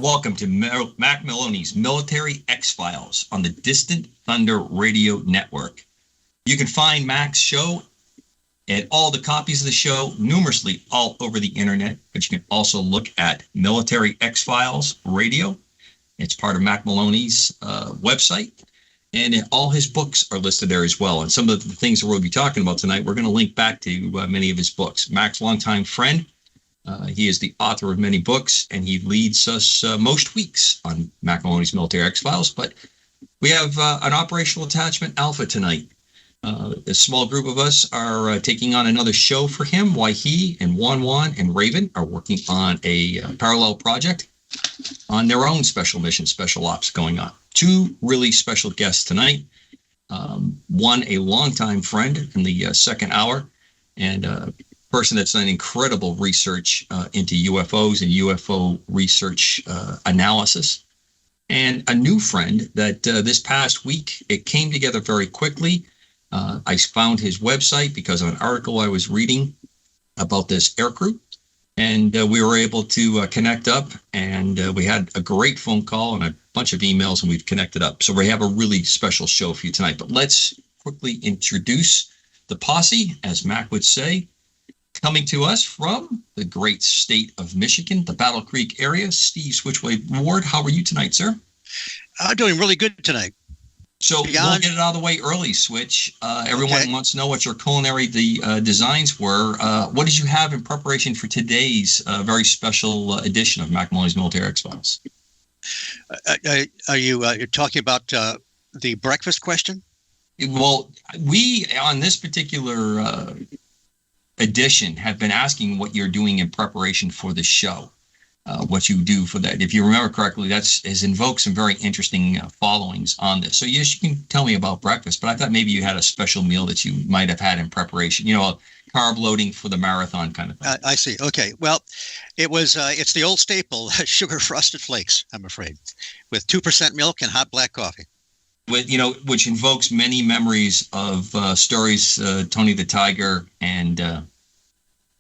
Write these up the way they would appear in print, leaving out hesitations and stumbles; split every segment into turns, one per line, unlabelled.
Welcome to Mack Maloney's Military X-Files on the Distant Thunder Radio Network. You can find Mack's show and all the copies of the show numerously all over the internet, but you can also look at Military X-Files Radio. It's part of Mack Maloney's website, and all his books are listed there as well. And some of the things that we'll be talking about tonight, we're going to link back to many of his books. Mack's longtime friend. He is the author of many books, and he leads us most weeks on Mack Maloney's Military X-Files. But we have an operational attachment alpha tonight. A small group of us are taking on another show for him, while he and Juan and Raven are working on a parallel project on their own special mission, special ops going on. Two really special guests tonight. One, a longtime friend in the second hour, and person that's done incredible research into UFOs and UFO research analysis. And a new friend that this past week, it came together very quickly. I found his website because of an article I was reading about this aircrew. And we were able to connect up, and we had a great phone call and a bunch of emails, and we've connected up. So we have a really special show for you tonight. But let's quickly introduce the posse, as Mack would say. Coming to us from the great state of Michigan, the Battle Creek area, Steve Switchway Ward. How are you tonight, sir?
I'm doing really good tonight.
So we'll get it out of the way early, Switch. Everyone wants to know what your culinary designs were. What did you have in preparation for today's very special edition of Mack Maloney's Military X-Files?
Are you you're talking about the breakfast question?
Well, we, on this particular edition, have been asking what you're doing in preparation for the show, what you do for that. If you remember correctly, that has invoked some very interesting followings on this. So yes, you can tell me about breakfast, but I thought maybe you had a special meal that you might have had in preparation, carb loading for the marathon kind of thing.
I see. Okay. Well, it's the old staple, sugar frosted flakes, I'm afraid, with 2% milk and hot black coffee.
Which invokes many memories of stories, Tony the Tiger and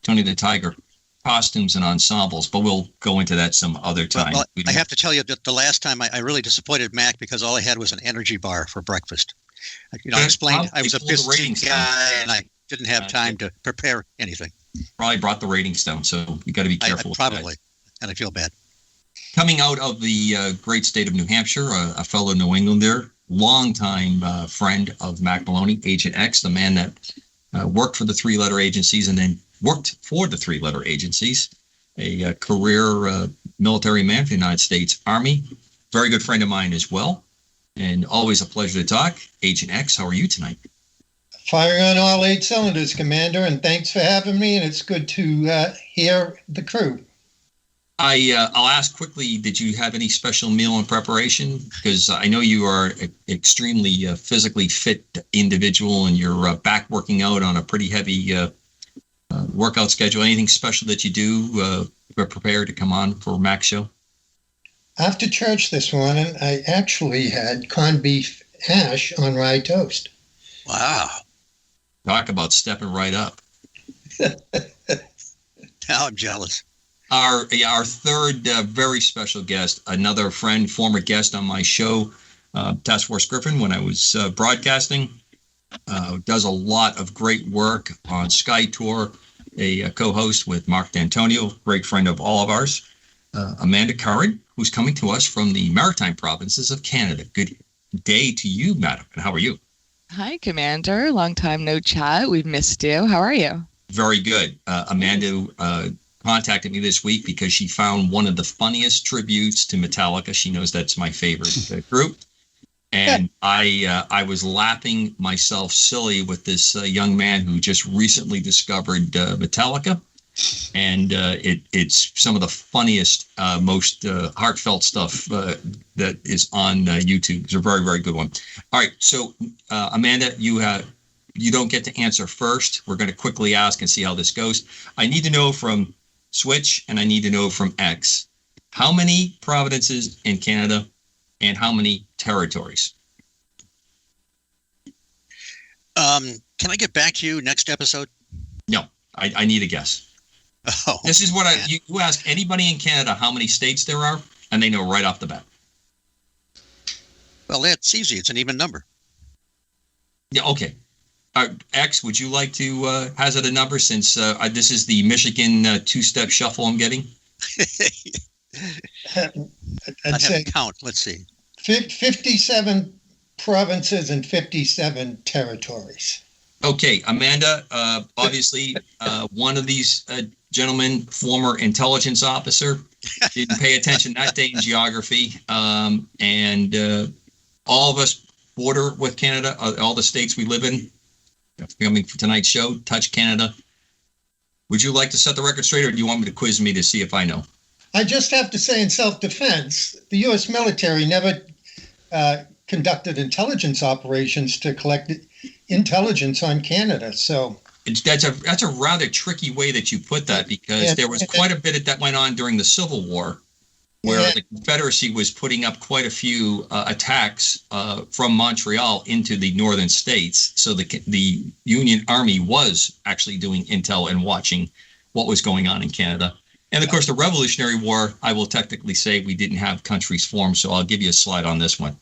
Tony the Tiger costumes and ensembles, but we'll go into that some other time.
Well, I have to tell you that the last time I really disappointed Mac because all I had was an energy bar for breakfast. I explained I was a busy guy and I didn't have time to prepare anything.
Probably brought the ratings down, so you got to be careful.
Probably, and I feel bad.
Coming out of the great state of New Hampshire, a fellow New Englander, longtime friend of Mack Maloney, Agent X, the man that worked for the three-letter agencies and then worked for the three-letter agencies, a career military man for the United States Army. Very good friend of mine as well, and always a pleasure to talk. Agent X, how are you tonight?
Firing on all 8 cylinders, Commander, and thanks for having me, and it's good to hear the crew.
I'll ask quickly, did you have any special meal in preparation? Because I know you are an extremely physically fit individual and you're back working out on a pretty heavy workout schedule. Anything special that you do prepare to come on for Mack's show?
After church this morning, I actually had corned beef hash on rye toast.
Wow.
Talk about stepping right up.
Now I'm jealous.
Our third very special guest, another friend, former guest on my show, Task Force Griffin, when I was broadcasting, does a lot of great work on Sky Tour, a co-host with Mark D'Antonio, great friend of all of ours, Amanda Curran, who's coming to us from the Maritime Provinces of Canada. Good day to you, madam, and how are you?
Hi, Commander. Long time no chat. We've missed you. How are you?
Very good. Amanda contacted me this week because she found one of the funniest tributes to Metallica. She knows that's my favorite group. And I was laughing myself silly with this young man who just recently discovered Metallica. And it's some of the funniest, most heartfelt stuff that is on YouTube. It's a very, very good one. All right. So, Amanda, you don't get to answer first. We're going to quickly ask and see how this goes. I need to know from Switch, and I need to know from X, how many provinces in Canada and how many territories?
Can I get back to you next episode?
No, I need a guess.
Oh,
this is what you ask anybody in Canada how many states there are. and they know right off the bat.
Well, that's easy. It's an even number.
Yeah, okay. X, would you like to hazard a number since this is the Michigan two-step shuffle I'm getting?
I'd say
count. Let's see.
57 provinces and 57 territories.
Okay, Amanda, obviously one of these gentlemen, former intelligence officer, didn't pay attention that day in geography, and all of us border with Canada, all the states we live in. Coming for tonight's show, touch Canada. Would you like to set the record straight, or do you want me to quiz me to see if I know?
I just have to say, in self-defense, the U.S. military never conducted intelligence operations to collect intelligence on Canada. So
that's a rather tricky way that you put that, because there was quite a bit that went on during the Civil War, where the Confederacy was putting up quite a few attacks from Montreal into the northern states. So the Union Army was actually doing intel and watching what was going on in Canada. And of course, the Revolutionary War, I will technically say we didn't have countries formed, so I'll give you a slide on this one.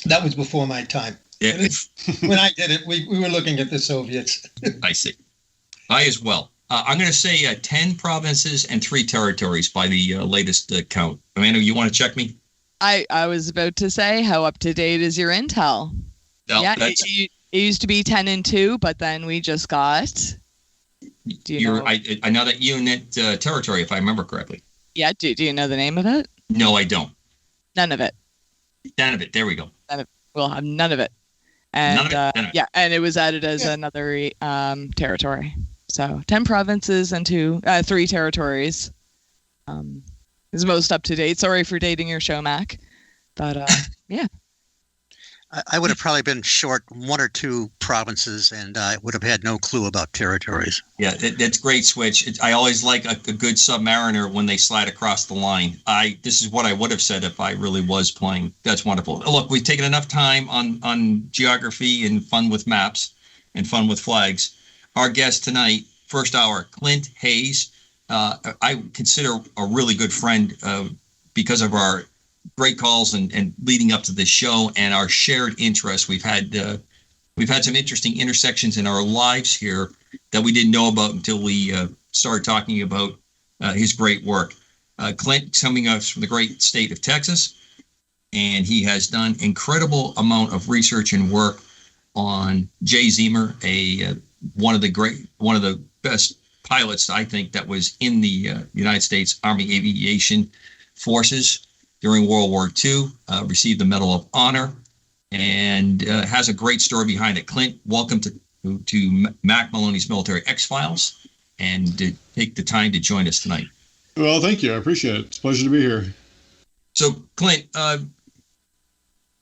That was before my time.
Yeah.
When I did it, we were looking at the Soviets.
I see. I as well. I'm going to say 10 provinces and 3 territories by the latest count. Amanda, you want to check me?
I was about to say, how up to date is your intel?
No,
yeah, it used to be 10 and 2, but then we just got. Do you know?
I know that unit territory, if I remember correctly.
Yeah. Do you know the name of it?
No, I don't.
None of it.
None of it. There we go.
We'll have none of it. And
none of it.
yeah, and it was added as another territory. So 10 provinces and 3 territories is most up to date. Sorry for dating your show, Mac. But yeah.
I would have probably been short 1 or 2 provinces, and I would have had no clue about territories.
Yeah, that's great, Switch. I always like a good submariner when they slide across the line. This is what I would have said if I really was playing. That's wonderful. Look, we've taken enough time on geography and fun with maps and fun with flags. Our guest tonight, first hour, Clint Hayes. I consider a really good friend because of our great calls and leading up to this show and our shared interests. We've had some interesting intersections in our lives here that we didn't know about until we started talking about his great work. Clint coming us from the great state of Texas, and he has done incredible amount of research and work on Jay Zeamer, one of the best pilots, I think, that was in the United States Army Aviation Forces during World War II, received the Medal of Honor, and has a great story behind it. Clint, welcome to Mack Maloney's Military X-Files, and to take the time to join us tonight.
Well, thank you. I appreciate it. It's a pleasure to be here.
So, Clint,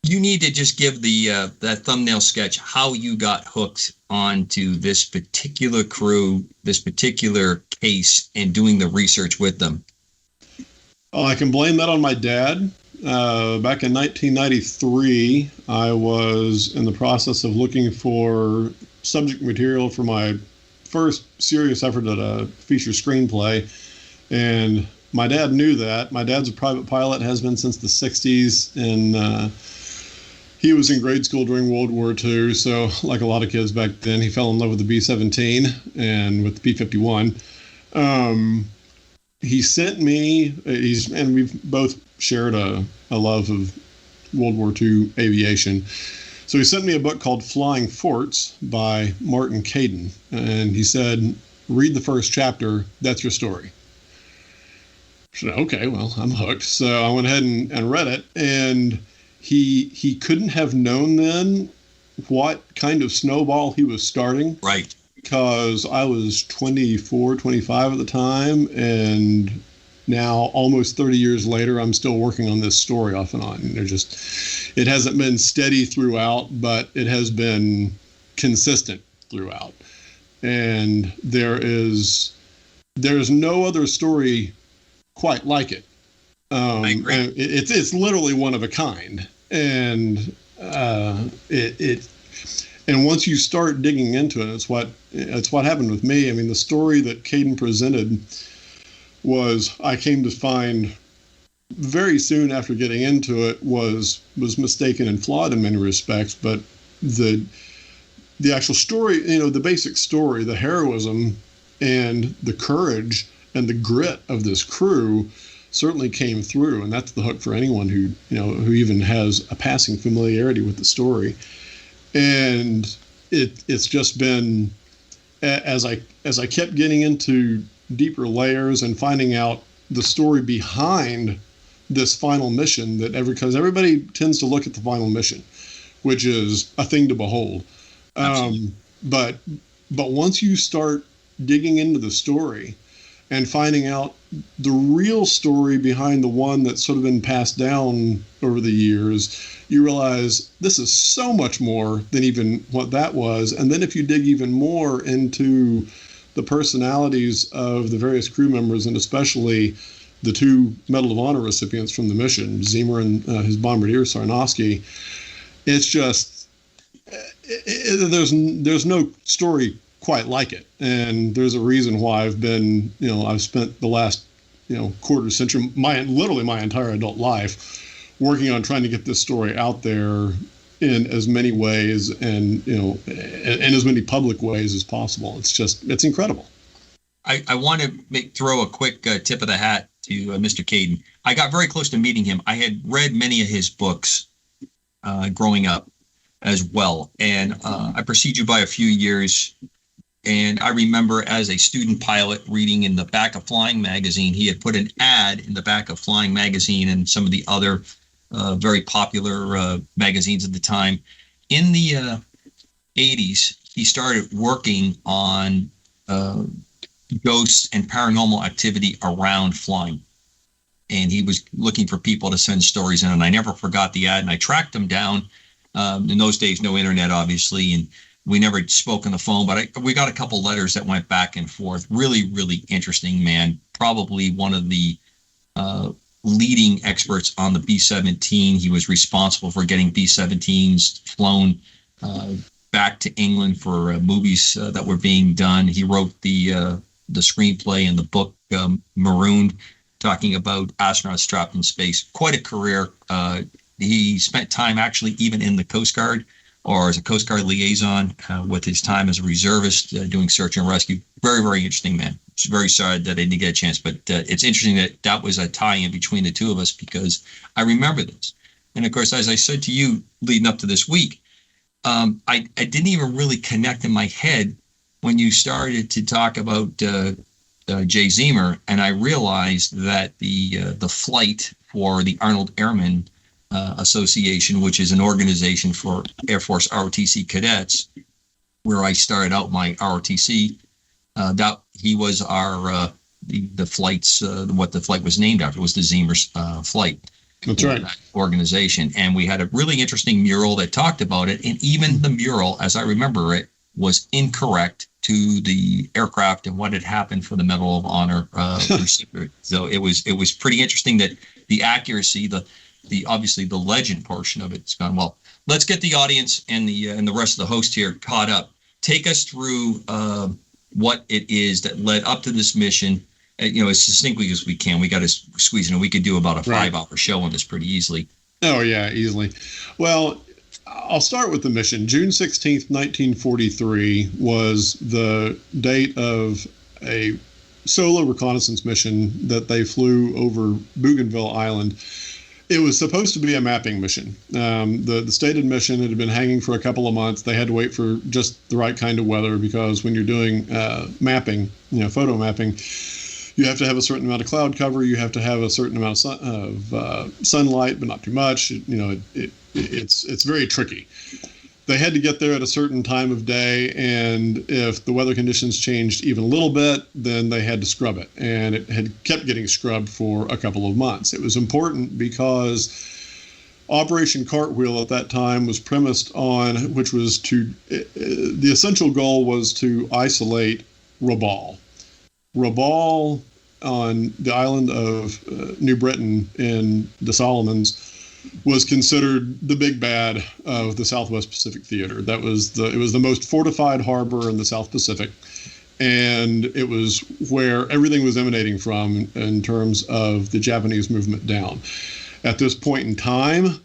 you need to just give that thumbnail sketch how you got hooked onto this particular crew, this particular case, and doing the research with them.
Oh, I can blame that on my dad. Back in 1993, I was in the process of looking for subject material for my first serious effort at a feature screenplay, and my dad knew that. My dad's a private pilot, has been since the 60s, and he was in grade school during World War II, so like a lot of kids back then, he fell in love with the B-17 and with the P-51. He sent me, and we've both shared a love of World War II aviation. So he sent me a book called Flying Forts by Martin Caden. And he said, read the first chapter, that's your story. I said, okay, well, I'm hooked. So I went ahead and read it. And he couldn't have known then what kind of snowball he was starting.
Right.
Because I was 24, 25 at the time, and now almost 30 years later, I'm still working on this story off and on. It hasn't been steady throughout, but it has been consistent throughout. And there's no other story quite like it.
I agree.
It's literally one of a kind, and and once you start digging into it, it's what happened with me. I mean, the story that Caden presented was I came to find very soon after getting into it was mistaken and flawed in many respects, but the actual story, the basic story, the heroism and the courage and the grit of this crew certainly came through, and that's the hook for anyone who even has a passing familiarity with the story. And it's just been, as I kept getting into deeper layers and finding out the story behind this final mission, because everybody tends to look at the final mission, which is a thing to behold. But once you start digging into the story and finding out the real story behind the one that's sort of been passed down over the years, you realize this is so much more than even what that was. And then if you dig even more into the personalities of the various crew members, and especially the two Medal of Honor recipients from the mission, Zeamer and his bombardier Sarnoski, it's just, there's no story quite like it. And there's a reason why I've spent the last, quarter century, literally my entire adult life, working on trying to get this story out there in as many ways and, in as many public ways as possible. It's incredible.
I want to throw a quick tip of the hat to Mr. Caden. I got very close to meeting him. I had read many of his books growing up as well. And I precede you by a few years. And I remember as a student pilot reading in the back of Flying Magazine, he had put an ad in the back of Flying Magazine and some of the other very popular magazines at the time. In the 80s, he started working on ghosts and paranormal activity around flying. And he was looking for people to send stories in. And I never forgot the ad. And I tracked him down. In those days, no internet, obviously. And we never spoke on the phone, but we got a couple letters that went back and forth. Really, really interesting man. Probably one of the leading experts on the B-17. He was responsible for getting B-17s flown back to England for movies that were being done. He wrote the screenplay and the book Marooned, talking about astronauts trapped in space. Quite a career. He spent time actually even in the Coast Guard, or as a Coast Guard liaison with his time as a reservist doing search and rescue. Very, very interesting man. It's very sorry that I didn't get a chance, but it's interesting that was a tie-in between the two of us, because I remember this. And of course, as I said to you leading up to this week, I didn't even really connect in my head when you started to talk about Jay Zeamer, and I realized that the flight for the Arnold Airmen Association, which is an organization for Air Force ROTC cadets, where I started out my ROTC. That he was our the flights. What the flight was named after was the Zeamer's flight.
That's right.
That organization, and we had a really interesting mural that talked about it. And even the mural, as I remember it, was incorrect to the aircraft and what had happened for the Medal of Honor recipient. So it was pretty interesting that the accuracy, the obviously the legend portion of it's gone well. Let's get the audience and the rest of the host here caught up. Take us through what it is that led up to this mission, as succinctly as we can. We got to squeeze in. We could do about a 5-hour show on this pretty easily.
Oh yeah, easily. Well, I'll start with the mission. June 16th, 1943 was the date of a solo reconnaissance mission that they flew over Bougainville Island. It was supposed to be a mapping mission. The stated mission, it had been hanging for a couple of months. They had to wait for just the right kind of weather, because when you're doing mapping, photo mapping, you have to have a certain amount of cloud cover. You have to have a certain amount of sunlight, but not too much. It's very tricky. They had to get there at a certain time of day, and if the weather conditions changed even a little bit, then they had to scrub it. And it had kept getting scrubbed for a couple of months. It was important because Operation Cartwheel at that time was premised on, the essential goal was to isolate Rabaul. Rabaul on the island of New Britain in the Solomons was considered the big bad of the Southwest Pacific Theater. It was the most fortified harbor in the South Pacific, And it was where everything was emanating from in terms of the Japanese movement down. At this point in time,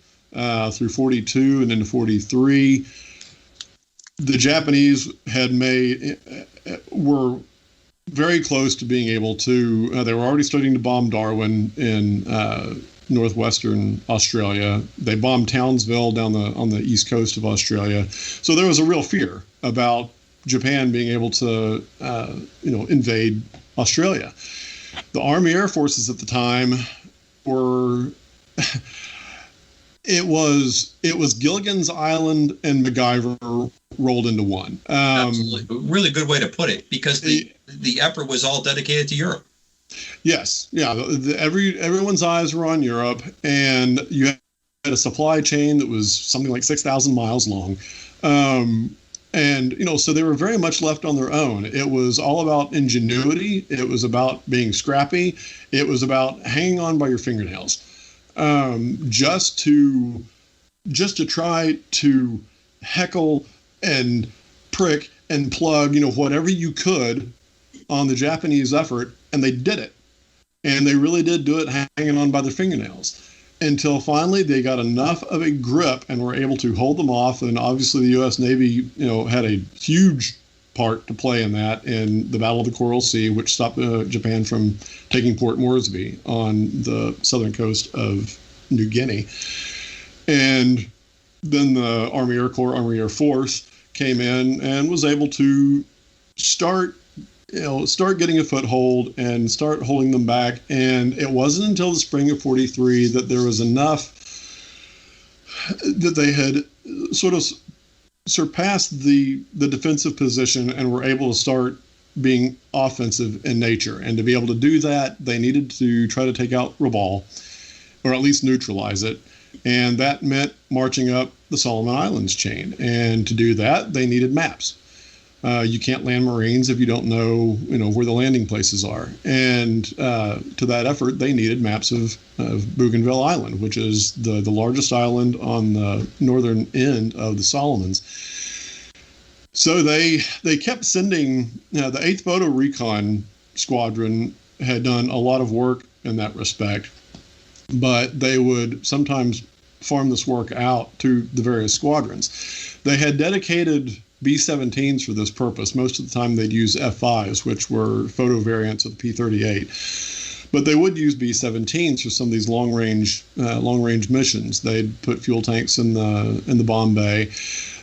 through 42 and into 43, the Japanese were very close to being able to, they were already starting to bomb Darwin in northwestern Australia. They bombed Townsville on the east coast of Australia. So there was a real fear about Japan being able to, invade Australia. The Army Air Forces at the time were, it was Gilligan's Island and MacGyver rolled into one.
Absolutely, really good way to put it, because the effort was all dedicated to Europe.
Yes, yeah. Everyone's eyes were on Europe, and you had a supply chain that was something like 6,000 miles long. So they were very much left on their own. It was all about ingenuity. It was about being scrappy. It was about hanging on by your fingernails, just to try to heckle and prick and plug, whatever you could on the Japanese effort, and they did it. And they really did do it hanging on by their fingernails, until finally they got enough of a grip and were able to hold them off. And obviously the U.S. Navy, had a huge part to play in that, in the Battle of the Coral Sea, which stopped Japan from taking Port Moresby on the southern coast of New Guinea. And then the Army Air Corps, Army Air Force came in and was able to start getting a foothold and start holding them back. And it wasn't until the spring of 43 that there was enough that they had sort of surpassed the defensive position and were able to start being offensive in nature. And to be able to do that, they needed to try to take out Rabaul, or at least neutralize it. And that meant marching up the Solomon Islands chain. And to do that, they needed maps. You can't land Marines if you don't know, where the landing places are. And to that effort, they needed maps of Bougainville Island, which is the largest island on the northern end of the Solomons. So they kept sending, the 8th Photo Recon Squadron had done a lot of work in that respect, but they would sometimes farm this work out to the various squadrons. They had dedicated B-17s for this purpose. Most of the time they'd use F-5s, which were photo variants of the P-38. But they would use B-17s for some of these long-range missions. They'd put fuel tanks in the bomb bay.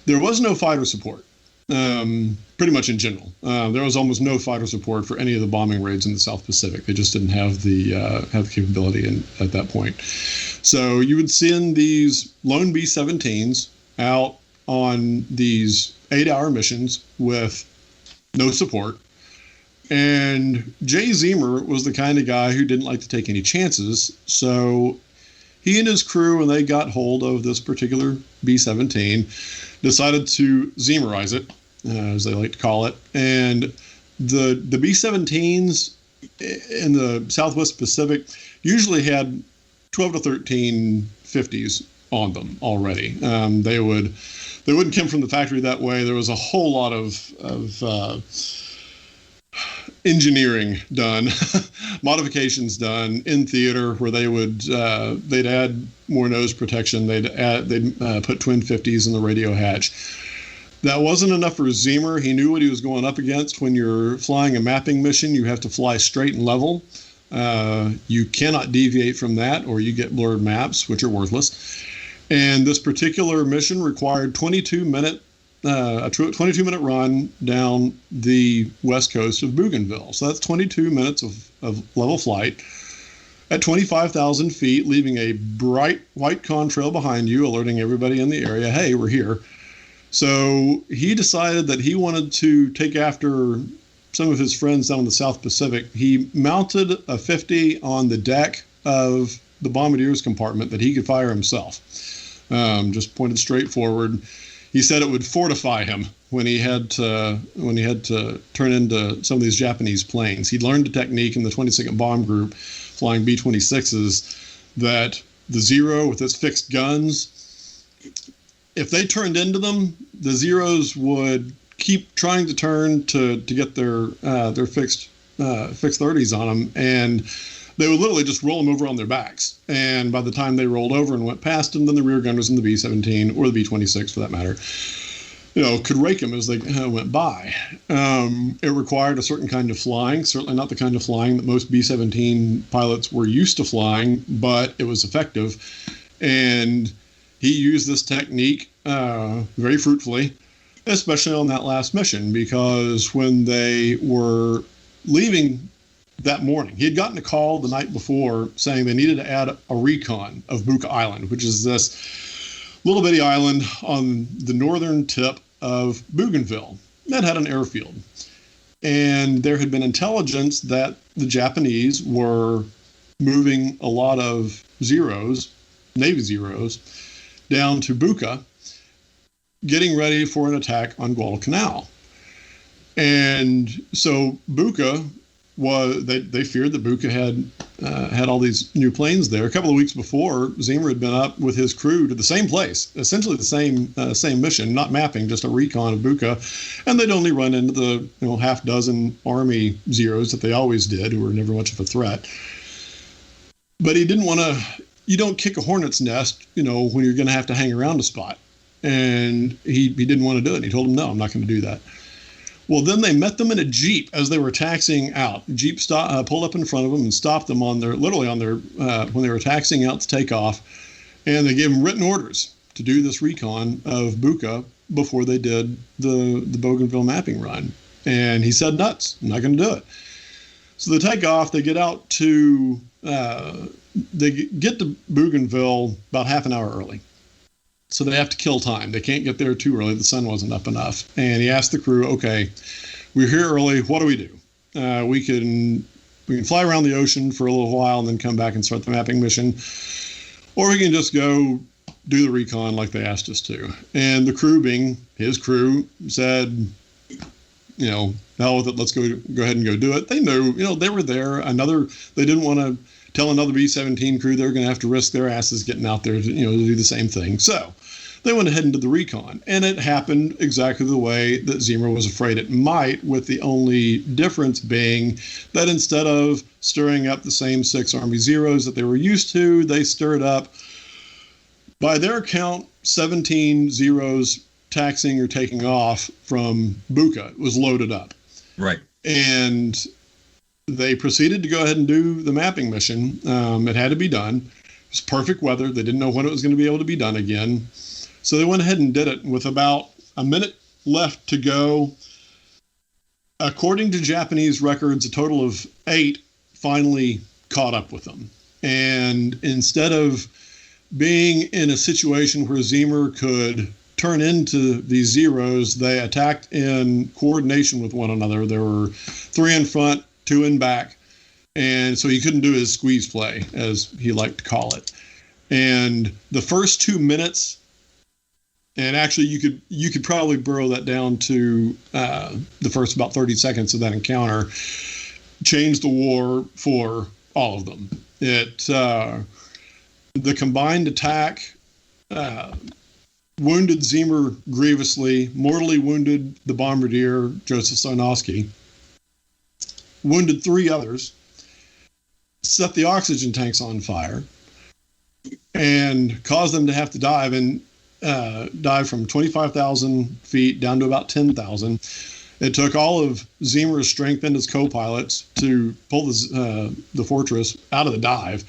There was no fighter support, pretty much in general. There was almost no fighter support for any of the bombing raids in the South Pacific. They just didn't have the capability at that point. So you would send these lone B-17s out on these 8-hour missions with no support. And Jay Zeamer was the kind of guy who didn't like to take any chances. So he and his crew, when they got hold of this particular B-17, decided to Zeemerize it, as they like to call it. And the B-17s in the Southwest Pacific usually had 12 to 13 50s on them already. They wouldn't come from the factory that way. There was a whole lot of engineering done, modifications done in theater, where they'd add more nose protection. They'd put twin 50s in the radio hatch. That wasn't enough for Zeamer. He knew what he was going up against. When you're flying a mapping mission, you have to fly straight and level. You cannot deviate from that, or you get blurred maps, which are worthless. And this particular mission required a 22-minute run down the west coast of Bougainville. So that's 22 minutes of level flight at 25,000 feet, leaving a bright white contrail behind you, alerting everybody in the area, hey, we're here. So he decided that he wanted to take after some of his friends down in the South Pacific. He mounted a 50 on the deck of the bombardier's compartment that he could fire himself. Just pointed straight forward. He said it would fortify him when he had to turn into some of these Japanese planes. He learned the technique in the 22nd Bomb Group, flying B-26s, that the Zero with its fixed guns, if they turned into them, the Zeros would keep trying to turn to get their fixed 30s on them, and they would literally just roll them over on their backs. And by the time they rolled over and went past them, then the rear gunners in the B-17 or the B-26 for that matter, could rake them as they went by. It required a certain kind of flying, certainly not the kind of flying that most B-17 pilots were used to flying, but it was effective. And he used this technique very fruitfully, especially on that last mission, because when they were leaving that morning, he had gotten a call the night before saying they needed to add a recon of Buka Island, which is this little bitty island on the northern tip of Bougainville that had an airfield. And there had been intelligence that the Japanese were moving a lot of Zeros, Navy Zeros, down to Buka, getting ready for an attack on Guadalcanal. And so Buka they feared that Buka had all these new planes there. A couple of weeks before, Zeamer had been up with his crew to the same place, essentially the same mission, not mapping, just a recon of Buka, and they'd only run into the half dozen Army Zeros that they always did, who were never much of a threat. But he didn't want to. You don't kick a hornet's nest, when you're going to have to hang around a spot, and he didn't want to do it. And he told them, no, I'm not going to do that. Well, then they met them in a Jeep as they were taxiing out. Jeep pulled up in front of them and stopped them when they were taxiing out to take off. And they gave them written orders to do this recon of Buka before they did the Bougainville mapping run. And he said, nuts, I'm not going to do it. So they take off, they get out to, they get to Bougainville about half an hour early. So they have to kill time. They can't get there too early. The sun wasn't up enough. And he asked the crew, okay, we're here early. What do we do? We can fly around the ocean for a little while and then come back and start the mapping mission. Or we can just go do the recon like they asked us to. And the crew, being his crew, said, hell with it, let's go ahead and go do it. They knew, they were there. They didn't want to tell another B-17 crew they're going to have to risk their asses getting out there to do the same thing. So they went ahead and did the recon, and it happened exactly the way that Zeamer was afraid it might, with the only difference being that instead of stirring up the same 6 Army Zeros that they were used to, they stirred up, by their count, 17 Zeros taxiing or taking off from Buka. It was loaded up.
Right.
And they proceeded to go ahead and do the mapping mission. It had to be done. It was perfect weather. They didn't know when it was going to be able to be done again. So they went ahead and did it. With about a minute left to go, according to Japanese records, a total of 8 finally caught up with them. And instead of being in a situation where Zeamer could turn into these Zeros, they attacked in coordination with one another. There were 3 in front, 2 in back, and so he couldn't do his squeeze play, as he liked to call it. And the first 2 minutes, and actually you could probably burrow that down to the first about 30 seconds of that encounter, changed the war for all of them. The combined attack wounded Zeamer grievously, mortally wounded the bombardier, Joseph Sarnoski, wounded 3 others, set the oxygen tanks on fire, and caused them to have to dive from 25,000 feet down to about 10,000. It took all of Zeamer's strength and his co-pilots to pull the Fortress out of the dive.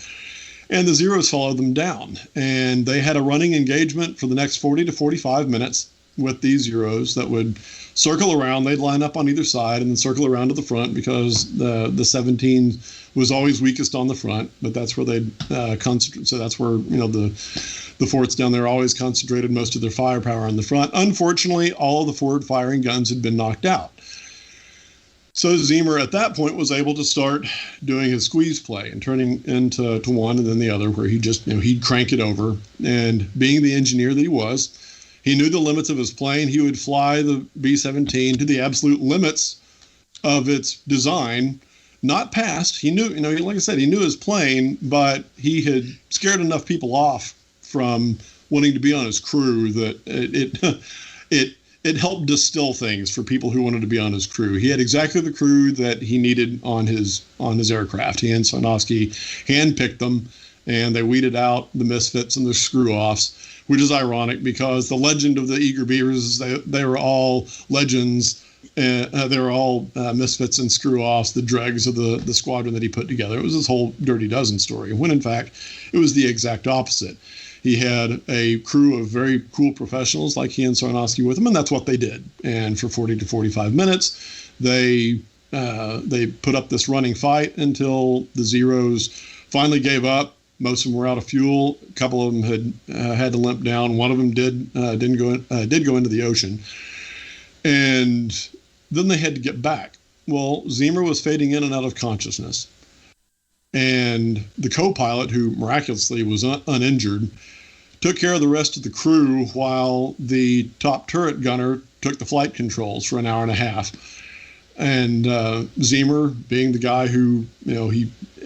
And the Zeros followed them down. And they had a running engagement for the next 40 to 45 minutes with these Zeros that would circle around. They'd line up on either side and then circle around to the front, because the 17 was always weakest on the front. But that's where they'd concentrate. So that's where, the forts down there always concentrated most of their firepower on the front. Unfortunately, all of the forward firing guns had been knocked out. So Zeamer at that point was able to start doing his squeeze play and turning into one and then the other, where he just, he'd crank it over. And being the engineer that he was, he knew the limits of his plane. He would fly the B-17 to the absolute limits of its design, not past. He knew, like I said, he knew his plane, but he had scared enough people off from wanting to be on his crew that it helped distill things for people who wanted to be on his crew. He had exactly the crew that he needed on his aircraft. He and Sarnoski handpicked them, and they weeded out the misfits and the screw-offs, which is ironic because the legend of the Eager Beavers is they were all legends. They were all misfits and screw-offs, the dregs of the squadron that he put together. It was this whole Dirty Dozen story, when in fact it was the exact opposite. He had a crew of very cool professionals like he and Sarnoski with him, and that's what they did. And for 40 to 45 minutes, they put up this running fight until the Zeros finally gave up. Most of them were out of fuel. A couple of them had to limp down. One of them did go into the ocean, and then they had to get back. Well, Zeamer was fading in and out of consciousness, and the co-pilot, who miraculously was uninjured, took care of the rest of the crew while the top turret gunner took the flight controls for an hour and a half. And Zeamer, being the guy who,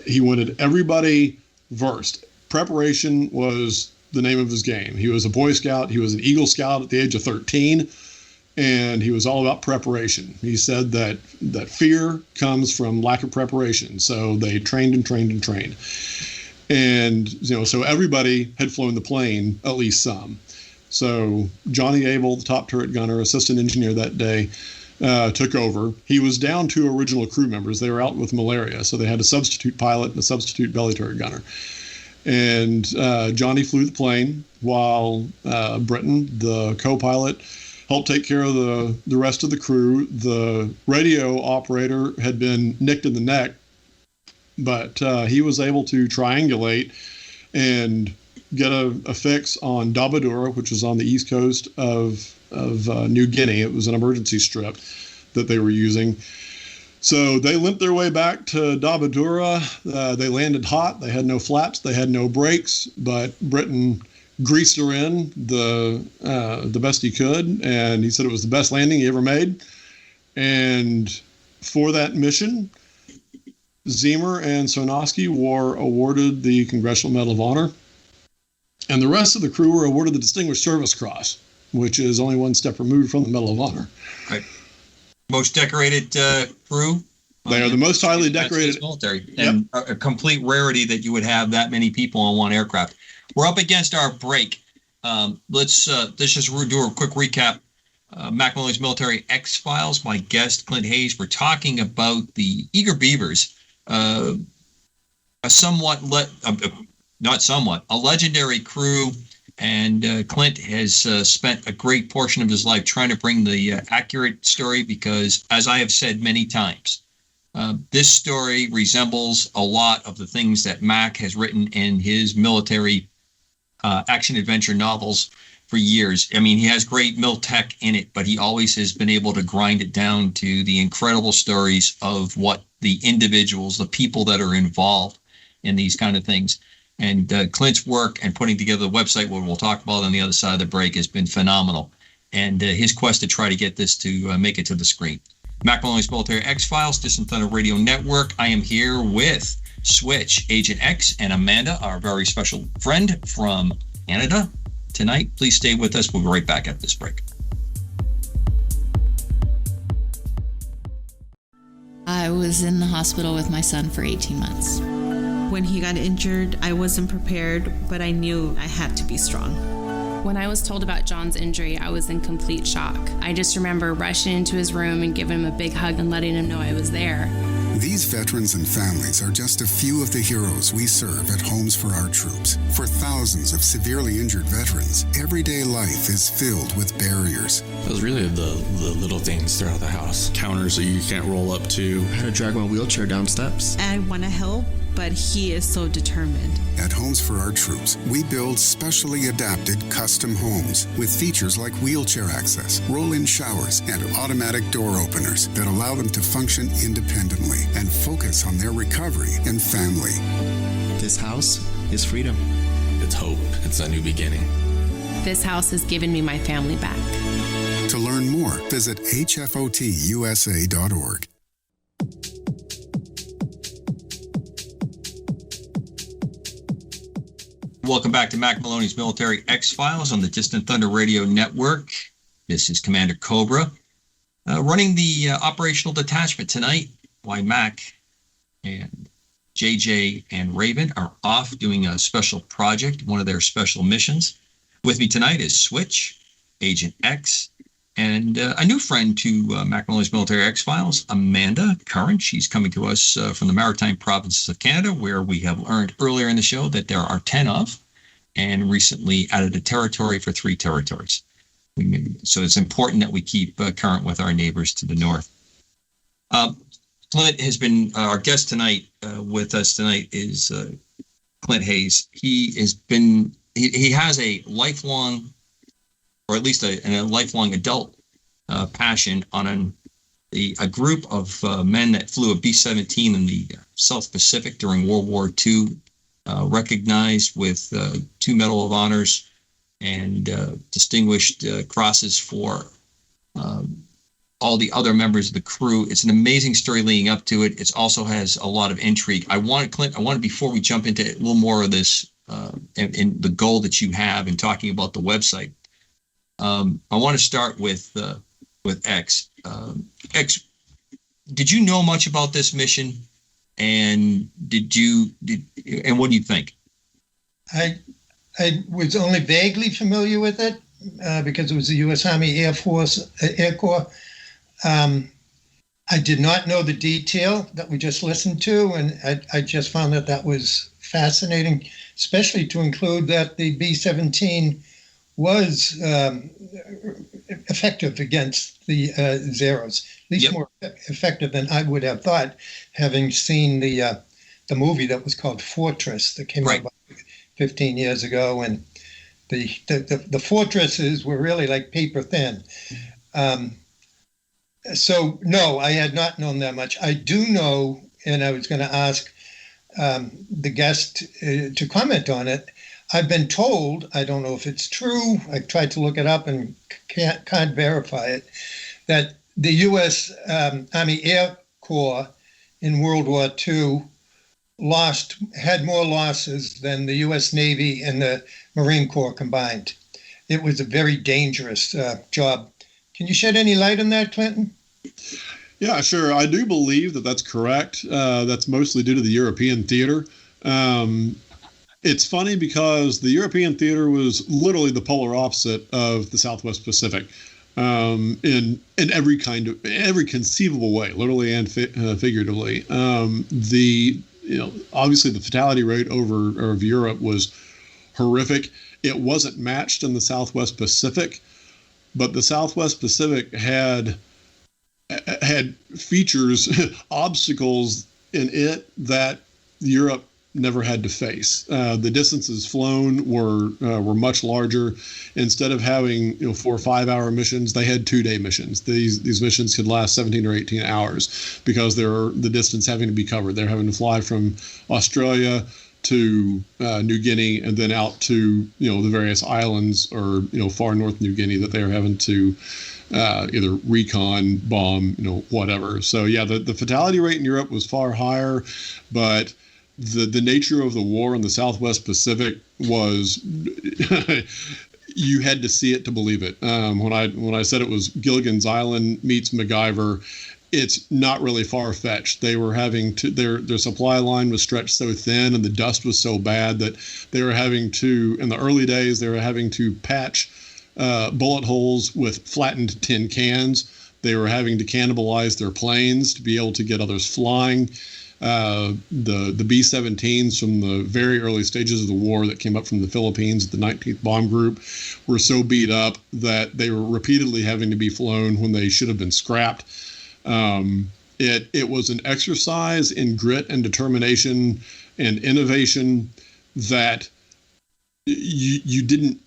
he wanted everybody versed. Preparation was the name of his game. He was a Boy Scout. He was an Eagle Scout at the age of 13. And he was all about preparation. He said that fear comes from lack of preparation. So they trained and trained and trained. And, so everybody had flown the plane, at least some. So Johnny Abel, the top turret gunner, assistant engineer that day, took over. He was down 2 original crew members. They were out with malaria, so they had a substitute pilot and a substitute belly turret gunner. And Johnny flew the plane while Britton, the co-pilot, helped take care of the rest of the crew. The radio operator had been nicked in the neck, but he was able to triangulate and get a fix on Dabadura, which was on the east coast of New Guinea. It was an emergency strip that they were using. So they limped their way back to Dabadura. They landed hot. They had no flaps. They had no brakes, but Britton greased her in the best he could, and he said it was the best landing he ever made. And for that mission, Zeamer and Sarnoski were awarded the Congressional Medal of Honor, and the rest of the crew were awarded the Distinguished Service Cross, which is only one step removed from the Medal of Honor.
Right. Most decorated crew.
They are the most highly decorated
military, and a complete rarity that you would have that many people on one aircraft. We're up against our break. Let's just do a quick recap. Mack Maloney's Military X-Files. My guest, Clint Hayes. We're talking about the Eager Beavers. A legendary crew, and Clint has spent a great portion of his life trying to bring the accurate story, because, as I have said many times, this story resembles a lot of the things that Mack has written in his military action-adventure novels for years. I mean, he has great mil-tech in it, but he always has been able to grind it down to the incredible stories of what the individuals, the people that are involved in these kind of things. And Clint's work and putting together the website, what we'll talk about on the other side of the break, has been phenomenal. And his quest to try to get this to make it to the screen. Mack Maloney's Military X-Files, Distant Thunder Radio Network. I am here with Switch, Agent X, and Amanda, our very special friend from Canada tonight. Please stay with us. We'll be right back after this break.
I was in the hospital with my son for 18 months.
When he got injured, I wasn't prepared, but I knew I had to be strong.
When I was told about John's injury, I was in complete shock. I just remember rushing into his room and giving him a big hug and letting him know I was there.
These veterans and families are just a few of the heroes we serve at Homes for Our Troops. For thousands of severely injured veterans, everyday life is filled with barriers.
It was really the little things throughout the house. Counters that you can't roll up to.
How to drag my wheelchair down steps.
I want to help, but he is so determined.
At Homes for Our Troops, we build specially adapted custom homes with features like wheelchair access, roll-in showers, and automatic door openers that allow them to function independently and focus on their recovery and family.
This house is freedom.
It's hope. It's a new beginning.
This house has given me my family back.
To learn more, visit hfotusa.org.
Welcome back to Mack Maloney's Military X-Files on the Distant Thunder Radio Network. This is Commander Cobra running the operational detachment tonight. Why Mac and JJ and Raven are off doing a special project, one of their special missions. With me tonight is Switch, Agent X, and a new friend to Mack Maloney's Military X-Files, Amanda Curran. She's coming to us from the Maritime Provinces of Canada, where we have learned earlier in the show that there are 10 of, and recently added a territory for 3 territories. So it's important that we keep current with our neighbors to the north. Clint has been our guest tonight. With us tonight is Clint Hayes. He has a lifelong, or at least a lifelong adult passion on a group of men that flew a B-17 in the South Pacific during World War II, recognized with 2 Medal of Honors and distinguished crosses for all the other members of the crew. It's an amazing story leading up to it. It also has a lot of intrigue. Clint, before we jump into a little more of this and the goal that you have in talking about the website, I want to start with X. X, did you know much about this mission? And and what do you think?
I was only vaguely familiar with it because it was the U.S. Army Air Corps. I did not know the detail that we just listened to, and I just found that was fascinating, especially to include that the B-17 was effective against the Zeros, at least more effective than I would have thought, having seen the movie that was called Fortress that came out about 15 years ago, and the fortresses were really like paper thin. So no, I had not known that much. I do know, and I was going to ask the guest to comment on it. I've been told, I don't know if it's true, I've tried to look it up and can't verify it, that the U.S. Army Air Corps in World War II had more losses than the U.S. Navy and the Marine Corps combined. It was a very dangerous job. Can you shed any light on that, Clinton?
Yeah, sure. I do believe that that's correct. That's mostly due to the European theater. It's funny because the European theater was literally the polar opposite of the Southwest Pacific in every conceivable way, literally and figuratively. Obviously the fatality rate of Europe was horrific. It wasn't matched in the Southwest Pacific, but the Southwest Pacific had features, obstacles in it that Europe never had to face. The distances flown were much larger. Instead of having 4 or 5 hour missions, they had 2-day missions. These missions could last 17 or 18 hours because the distance having to be covered. They're having to fly from Australia to New Guinea and then out to the various islands or far north New Guinea that they are having to either recon, bomb, whatever. So yeah, the fatality rate in Europe was far higher, but the nature of the war in the Southwest Pacific was you had to see it to believe it. When I said it was Gilligan's Island meets MacGyver, it's not really far-fetched. They were having to their supply line was stretched so thin and the dust was so bad that they were having to, in the early days, they were having to patch bullet holes with flattened tin cans. They were having to cannibalize their planes to be able to get others flying. The B-17s from the very early stages of the war that came up from the Philippines, the 19th Bomb Group, were so beat up that they were repeatedly having to be flown when they should have been scrapped. It was an exercise in grit and determination and innovation that you didn't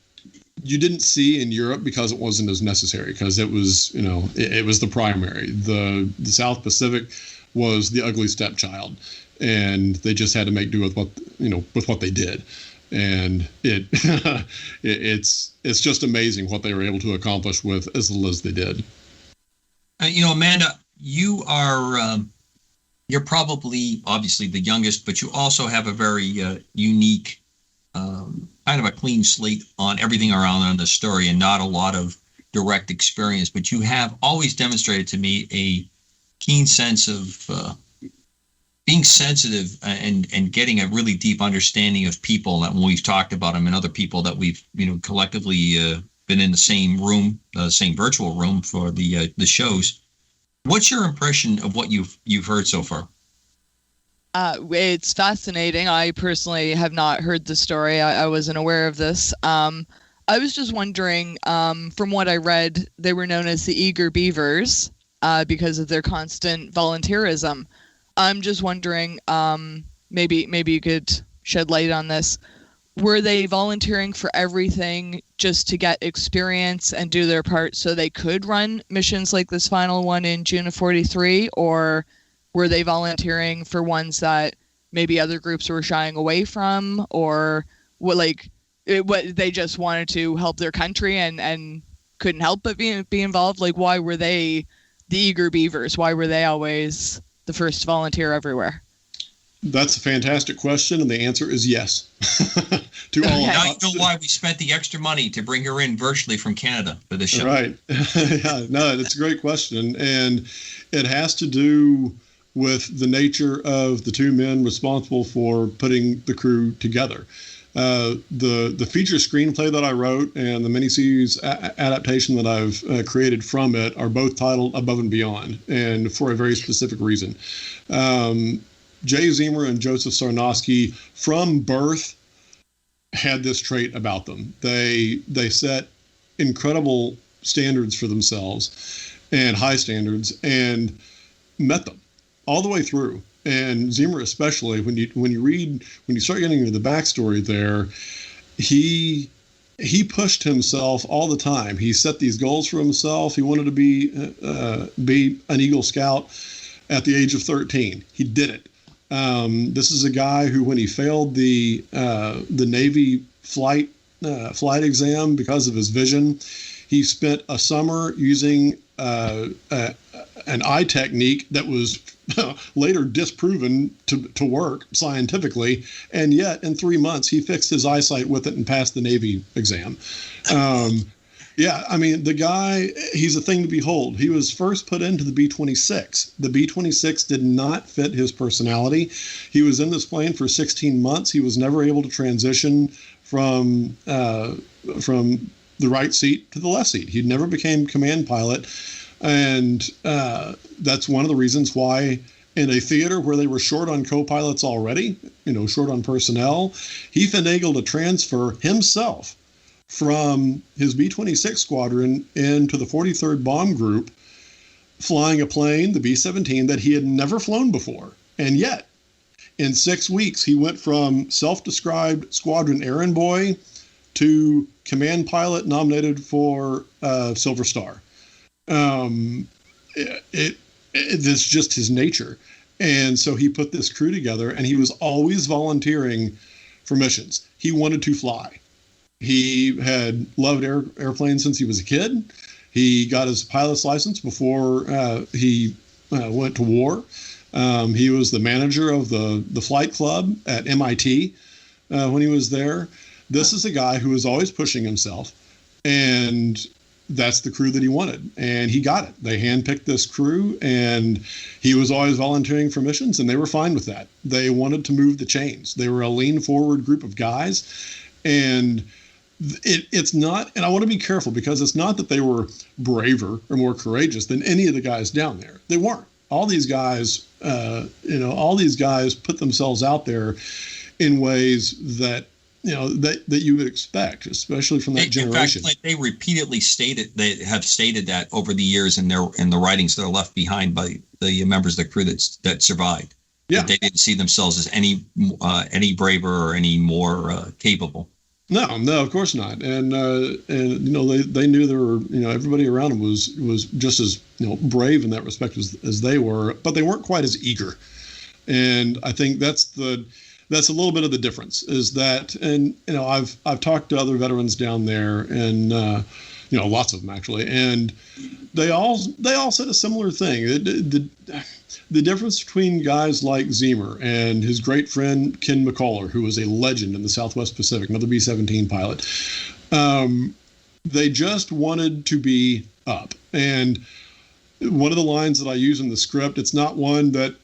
see in Europe because it wasn't as necessary, because it was it was the primary. The South Pacific was the ugly stepchild, and they just had to make do with what they did. And it's just amazing what they were able to accomplish with as little as they did.
Amanda, you're probably obviously the youngest, but you also have a very unique kind of a clean slate on everything around on the story, and not a lot of direct experience, but you have always demonstrated to me a keen sense of being sensitive and getting a really deep understanding of people. That when we've talked about them and other people that we've collectively been in the same room, same virtual room for the shows. What's your impression of what you've heard so far?
It's fascinating. I personally have not heard the story. I wasn't aware of this. I was just wondering, from what I read, they were known as the Eager Beavers because of their constant volunteerism. I'm just wondering, maybe you could shed light on this. Were they volunteering for everything just to get experience and do their part so they could run missions like this final one in June of 43? Or were they volunteering for ones that maybe other groups were shying away from? Or what they just wanted to help their country and couldn't help but be involved? Like, why were they the Eager Beavers? Why were they always the first to volunteer everywhere?
That's a fantastic question, and the answer is yes. To all.
Now you know why we spent the extra money to bring her in virtually from Canada for this show.
Right. Yeah, no, it's a great question, and it has to do with the nature of the two men responsible for putting the crew together. The feature screenplay that I wrote and the miniseries adaptation that I've created from it are both titled Above and Beyond, and for a very specific reason. Jay Zeamer and Joseph Sarnoski, from birth, had this trait about them. They set incredible standards for themselves, and high standards, and met them all the way through. And Zeamer especially, when you start getting into the backstory there, he pushed himself all the time. He set these goals for himself. He wanted to be an Eagle Scout at the age of 13. He did it. This is a guy who, when he failed the Navy flight exam because of his vision, he spent a summer using an eye technique that was later disproven to work scientifically, and yet in 3 months he fixed his eyesight with it and passed the Navy exam. Yeah, I mean, the guy, he's a thing to behold. He was first put into the B-26. The B-26 did not fit his personality. He was in this plane for 16 months. He was never able to transition from the right seat to the left seat. He never became command pilot. And that's one of the reasons why in a theater where they were short on co-pilots already, short on personnel, he finagled a transfer himself from his B-26 squadron into the 43rd Bomb Group, flying a plane, the B-17, that he had never flown before. And yet, in 6 weeks, he went from self-described squadron errand boy to command pilot nominated for Silver Star. It's just his nature. And so he put this crew together, and he was always volunteering for missions. He wanted to fly. He had loved airplanes since he was a kid. He got his pilot's license before he went to war. He was the manager of the flight club at MIT when he was there. This is a guy who was always pushing himself, and that's the crew that he wanted, and he got it. They handpicked this crew, and he was always volunteering for missions, and they were fine with that. They wanted to move the chains. They were a lean forward group of guys, and it's not, and I want to be careful, because it's not that they were braver or more courageous than any of the guys down there. They weren't. All these guys, put themselves out there in ways that that you would expect, especially from that generation.
In fact, they repeatedly have stated that over the years in the writings that are left behind by the members of the crew that survived. Yeah, they didn't see themselves as any braver or any more capable.
No, of course not. And they knew there were, everybody around them was just as brave in that respect as they were, but they weren't quite as eager. And I think that's a little bit of the difference, is that, and I've talked to other veterans down there, and lots of them actually, and they all said a similar thing. The difference between guys like Zeamer and his great friend Ken McCullough, who was a legend in the Southwest Pacific, another B-17 pilot, they just wanted to be up. And one of the lines that I use in the script, it's not one that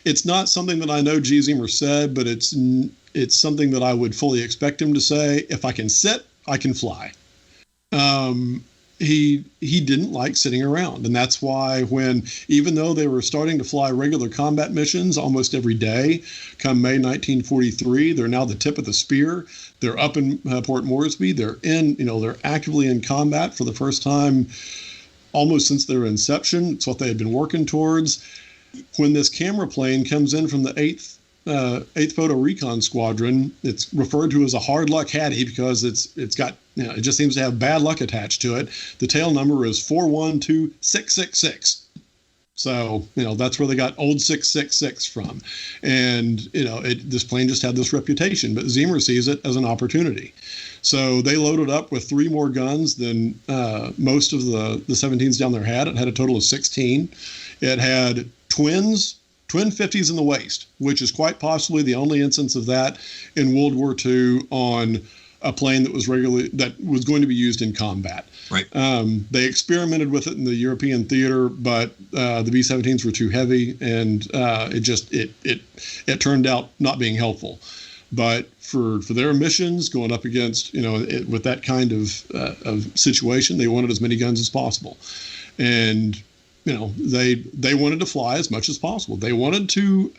it's not something that I know Jay Zeamer said, but it's something that I would fully expect him to say. If I can sit, I can fly. He didn't like sitting around. And that's why even though they were starting to fly regular combat missions almost every day, come May 1943, they're now the tip of the spear. They're up in Port Moresby. They're actively in combat for the first time almost since their inception. It's what they had been working towards. When this camera plane comes in from the 8th Photo Recon Squadron, it's referred to as a hard luck Hattie because it's got, it just seems to have bad luck attached to it. The tail number is 412666. So, that's where they got old 666 from. And, this plane just had this reputation, but Zeamer sees it as an opportunity. So they loaded up with 3 more guns than most of the 17s down there had. It had a total of 16. It had twin 50s in the waist, which is quite possibly the only instance of that in World War II on a plane that was going to be used in combat.
Right.
They experimented with it in the European theater, but the B-17s were too heavy, and it turned out not being helpful. But for their missions, going up against with that kind of situation, they wanted as many guns as possible, and they wanted to fly as much as possible. They wanted to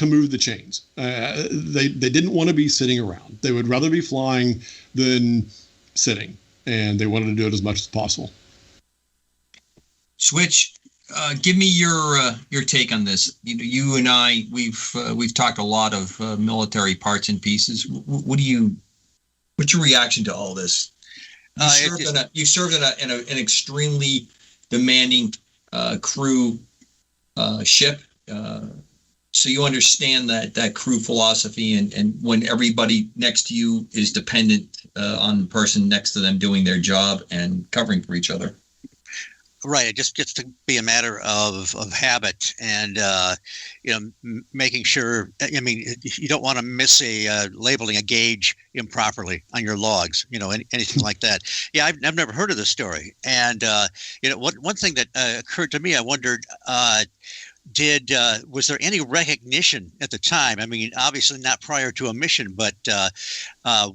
move the chains. They didn't want to be sitting around. They would rather be flying than sitting, and they wanted to do it as much as possible.
Switch, give me your take on this. You and I, we've talked a lot of military parts and pieces. What's your reaction to all this? You served in an extremely demanding crew ship. So you understand that crew philosophy and when everybody next to you is dependent on the person next to them doing their job and covering for each other.
Right. It just gets to be a matter of habit and, making sure, you don't want to miss labeling a gauge improperly on your logs, anything like that. Yeah, I've never heard of this story. And, one thing that occurred to me, I wondered, was there any recognition at the time? Obviously not prior to a mission, but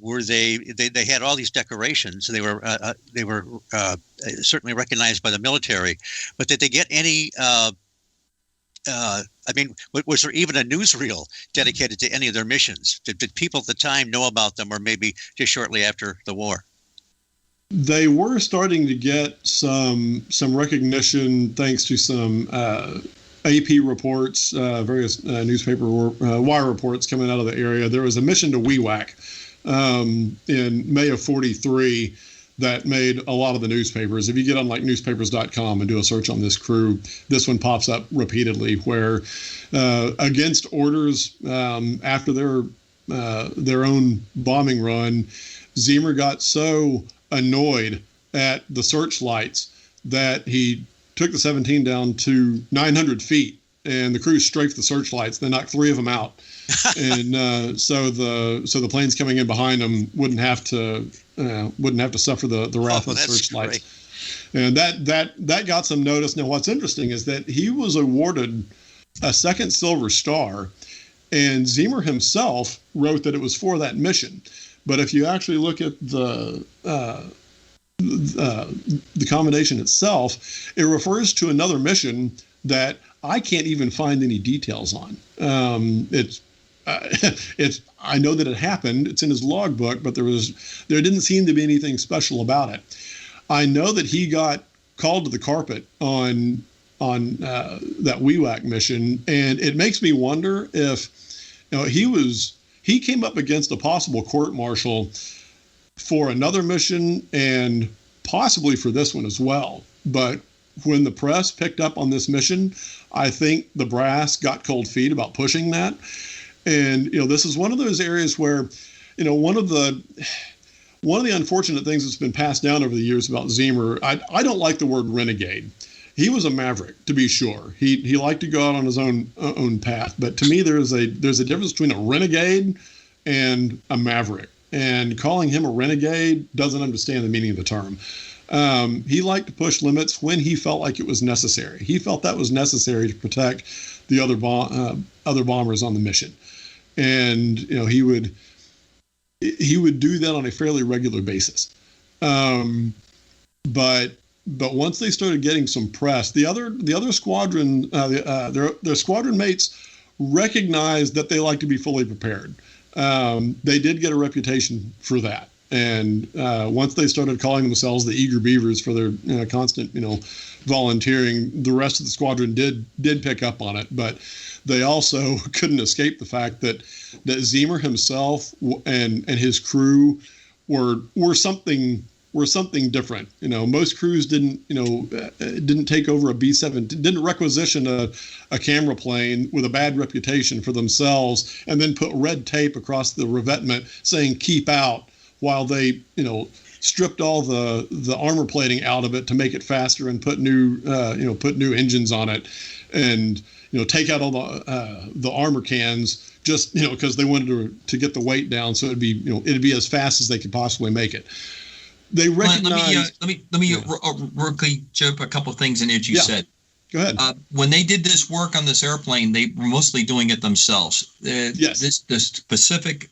were they had all these decorations. They were certainly recognized by the military, but did they get any? Was there even a newsreel dedicated to any of their missions? Did people at the time know about them, or maybe just shortly after the war?
They were starting to get some recognition thanks to some AP reports, various newspaper wire reports coming out of the area. There was a mission to Wewak in May of 43 that made a lot of the newspapers. If you get on newspapers.com and do a search on this crew, this one pops up repeatedly where against orders after their own bombing run, Zeamer got so annoyed at the searchlights that he took the 17 down to 900 feet, and the crew strafed the searchlights. They knocked 3 of them out, and so the planes coming in behind them wouldn't have to suffer the wrath of the searchlights. Great. And that got some notice. Now, what's interesting is that he was awarded a 2nd Silver Star, and Zeamer himself wrote that it was for that mission. But if you actually look at the commendation itself, it refers to another mission that I can't even find any details on. I know that it happened. It's in his logbook, but there didn't seem to be anything special about it. I know that he got called to the carpet on that Wewak mission, and it makes me wonder if he came up against a possible court-martial for another mission and possibly for this one as well. But when the press picked up on this mission, I think the brass got cold feet about pushing that. And, this is one of those areas where, one of the unfortunate things that's been passed down over the years about Zeamer, I don't like the word renegade. He was a maverick, to be sure. He liked to go out on his own path. But to me, there's a difference between a renegade and a maverick. and calling him a renegade doesn't understand the meaning of the term. He liked to push limits when he felt like it was necessary. He felt that was necessary to protect the other bombers on the mission, and he would do that on a fairly regular basis. But once they started getting some press, the other squadron, their squadron mates recognized that they like to be fully prepared. They did get a reputation for that. And once they started calling themselves the Eager Beavers for their constant, volunteering, the rest of the squadron did pick up on it. But they also couldn't escape the fact that Zeamer himself and his crew were something different. Most crews didn't take over a B-7, didn't requisition a camera plane with a bad reputation for themselves and then put red tape across the revetment saying "keep out," while they stripped all the armor plating out of it to make it faster and put new engines on it, and take out all the armor cans just because they wanted to get the weight down so it'd be as fast as they could possibly make it. They recognize.
Let me quickly jump a couple of things in it you said.
Go ahead.
When they did this work on this airplane, they were mostly doing it themselves.
Yes.
This Pacific,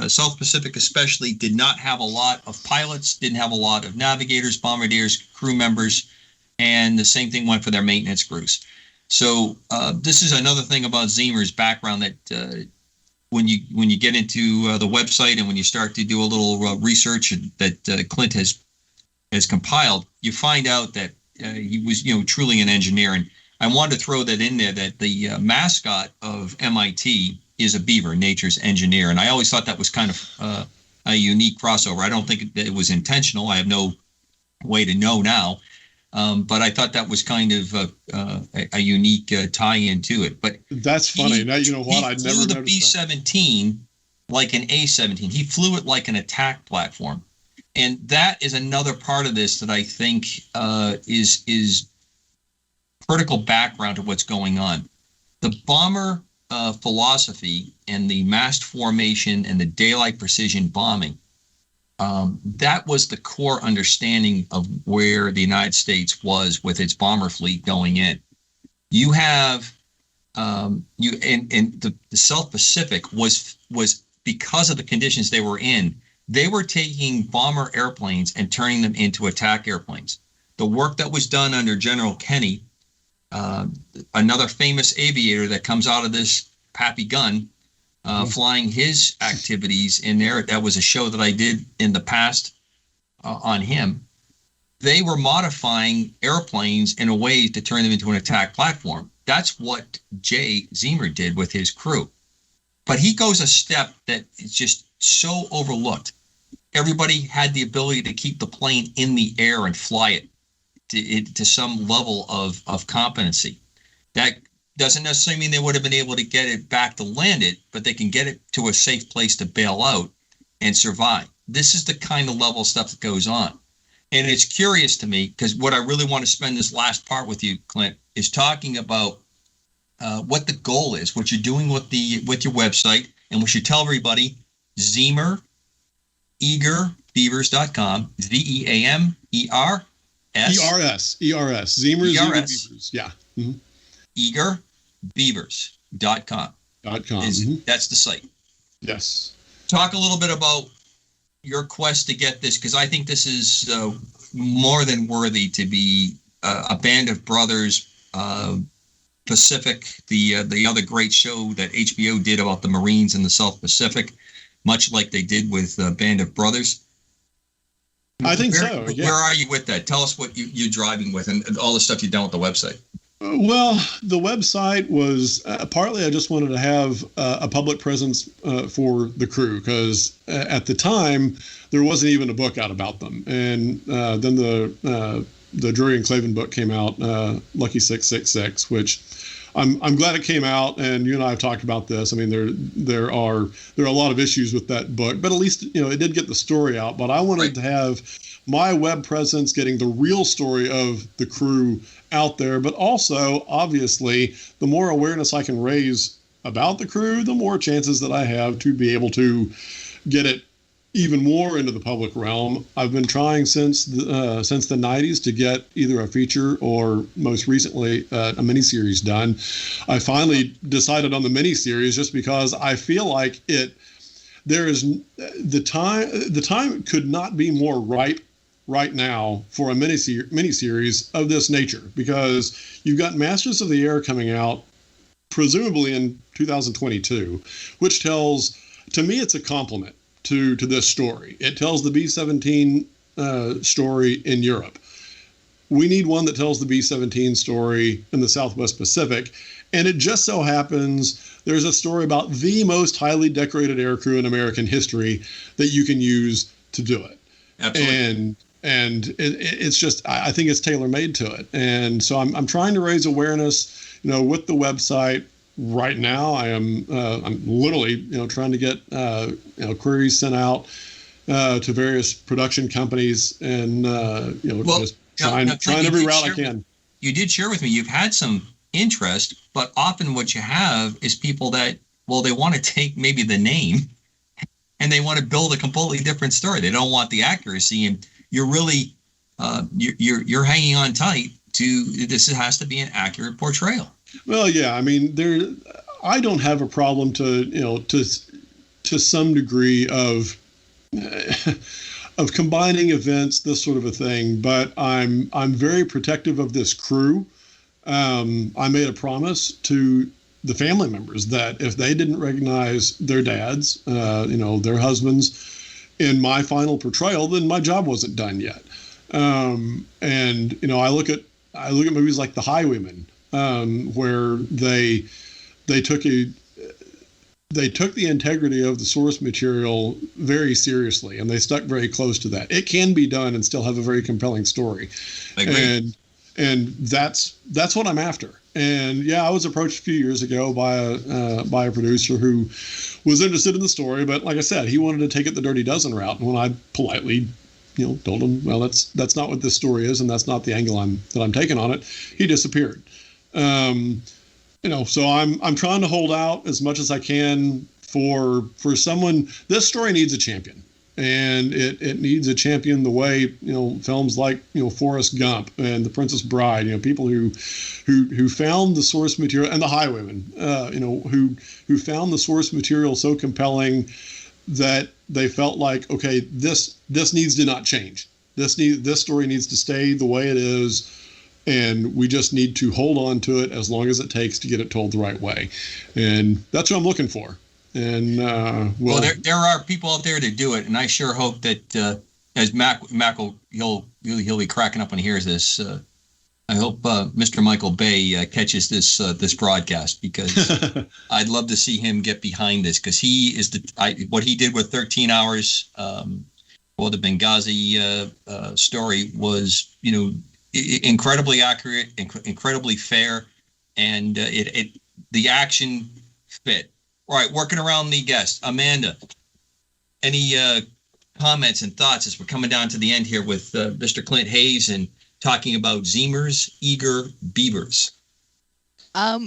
South Pacific especially, did not have a lot of pilots, didn't have a lot of navigators, bombardiers, crew members, and the same thing went for their maintenance crews. So this is another thing about Zeamer's background that when you get into the website and when you start to do a little research that Clint has compiled, you find out that he was truly an engineer. And I wanted to throw that in there, that the mascot of MIT is a beaver, nature's engineer. And I always thought that was kind of a unique crossover. I don't think that it was intentional. I have no way to know now. But I thought that was kind of a unique tie-in to it. But
that's funny. Now you know what? I never
noticed the B-17 like an A-17. He flew it like an attack platform, and that is another part of this that I think is critical background to what's going on. The bomber philosophy and the massed formation and the daylight precision bombing. That was the core understanding of where the United States was with its bomber fleet going in. You have the South Pacific was because of the conditions they were in. They were taking bomber airplanes and turning them into attack airplanes. The work that was done under General Kenny, another famous aviator that comes out of this Pappy Gunn. Flying his activities in there. That was a show that I did in the past on him. They were modifying airplanes in a way to turn them into an attack platform. That's what Jay Zeamer did with his crew. But he goes a step that is just so overlooked. Everybody had the ability to keep the plane in the air and fly it to some level of competency. That doesn't necessarily mean they would have been able to get it back to land it, but they can get it to a safe place to bail out and survive. This is the kind of level of stuff that goes on. And it's curious to me, because what I really want to spend this last part with you, Clint, is talking about what the goal is, what you're doing with your website, and we should tell everybody, Zeamer, eagerbeavers.com, Zeamer.
ERS. Zeamer Beavers. Yeah. Mm-hmm.
eagerbeavers.com. That's the site.
Yes.
Talk a little bit about your quest to get this, because I think this is more than worthy to be a Band of Brothers, Pacific, the other great show that HBO did about the Marines in the South Pacific, much like they did with Band of Brothers.
I think so. Yeah.
Where are you with that? Tell us what you're driving with and all the stuff you've done with the website.
Well, the website was partly I just wanted to have a public presence for the crew, because at the time there wasn't even a book out about them. And then the Drury and Clavin book came out, Lucky 666, which I'm glad it came out. And you and I have talked about this. I mean, there are a lot of issues with that book, but at least it did get the story out. But I wanted to have my web presence getting the real story of the crew out there, but also obviously the more awareness I can raise about the crew, the more chances that I have to be able to get it even more into the public realm. I've been trying since the 90s to get either a feature or most recently a miniseries done. I finally decided on the miniseries just because I feel like the time could not be more right now for a miniseries of this nature, because you've got Masters of the Air coming out presumably in 2022, which tells, to me, it's a compliment to this story. It tells the B-17 story in Europe. We need one that tells the B-17 story in the Southwest Pacific. And it just so happens there's a story about the most highly decorated aircrew in American history that you can use to do it.
Absolutely.
And it's just, I think it's tailor-made to it. And so I'm trying to raise awareness, with the website. Right now, I'm literally, trying to get, queries sent out to various production companies, and just trying every route I can.
You did share with me you've had some interest, but often what you have is people that, they want to take maybe the name, and they want to build a completely different story. They don't want the accuracy, and you're really you're hanging on tight to this. Has to be an accurate portrayal.
Well, yeah, I mean, I don't have a problem to some degree of combining events, this sort of a thing, but I'm very protective of this crew. I made a promise to the family members that if they didn't recognize their dads, their husbands in my final portrayal, then my job wasn't done yet. And I look at movies like The Highwayman, where they took the integrity of the source material very seriously, and they stuck very close to that. It can be done and still have a very compelling story. And that's what I'm after. And yeah, I was approached a few years ago by a producer who was interested in the story, but like I said, he wanted to take it the Dirty Dozen route. And when I politely told him, well, that's not what this story is, and that's not the angle that I'm taking on it, he disappeared. So I'm trying to hold out as much as I can for someone. This story needs a champion, and it needs a champion the way films like Forrest Gump and The Princess Bride, people who found the source material, and The Highwayman, who found the source material so compelling that they felt like, okay, this needs to not change. This story needs to stay the way it is. And we just need to hold on to it as long as it takes to get it told the right way. And that's what I'm looking for. And
there are people out there to do it. And I sure hope that as Mack he'll be cracking up when he hears this. I hope Mr. Michael Bay catches this broadcast, because I'd love to see him get behind this, because he is what he did with 13 Hours. The Benghazi story was incredibly accurate, incredibly fair, and the action fit. All right, working around the guests, Amanda, any comments and thoughts as we're coming down to the end here with Mr. Clint Hayes and talking about Zeamer's Eager Beavers?